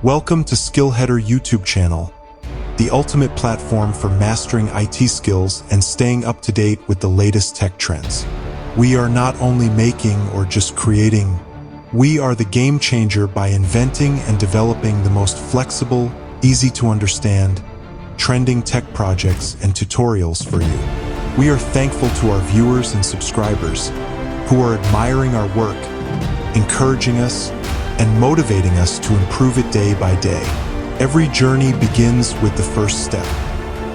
Welcome to Skillheader YouTube channel, the ultimate platform for mastering IT skills and staying up to date with the latest tech trends. We are not only making or just creating, we are the game changer by inventing and developing the most flexible, easy to understand, trending tech projects and tutorials for you. We are thankful to our viewers and subscribers who are admiring our work, encouraging us, and motivating us to improve it day by day. Every journey begins with the first step.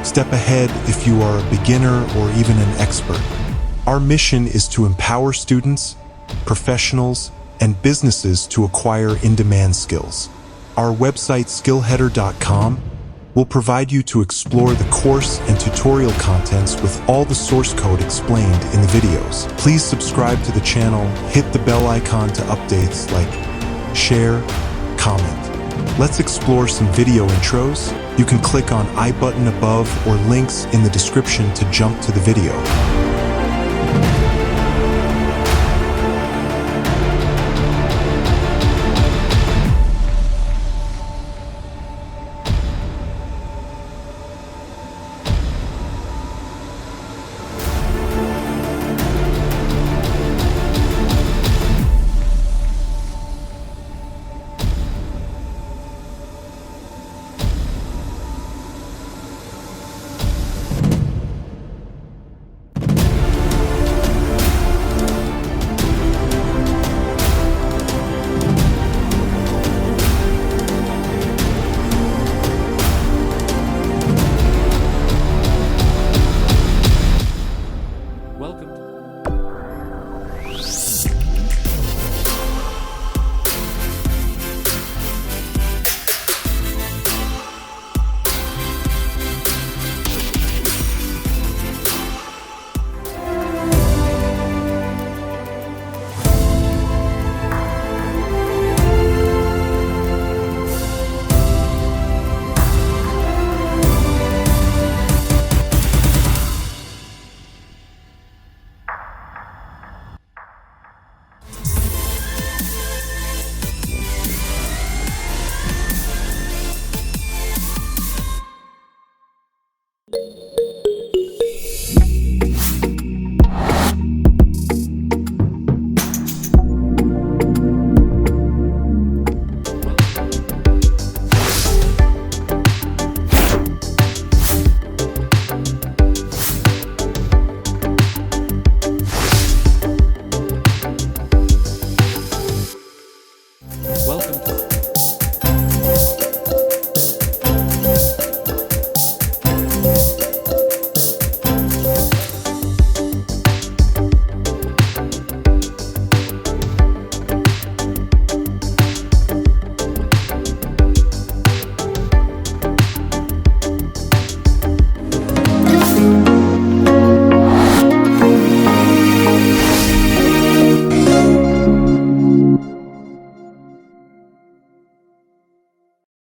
Step ahead if you are a beginner or even an expert. Our mission is to empower students, professionals, and businesses to acquire in-demand skills. Our website, skillheader.com, will provide you to explore the course and tutorial contents with all the source code explained in the videos. Please subscribe to the channel, hit the bell icon to updates like share, comment. Let's explore some video intros. You can click on I button above or links in the description to jump to the video.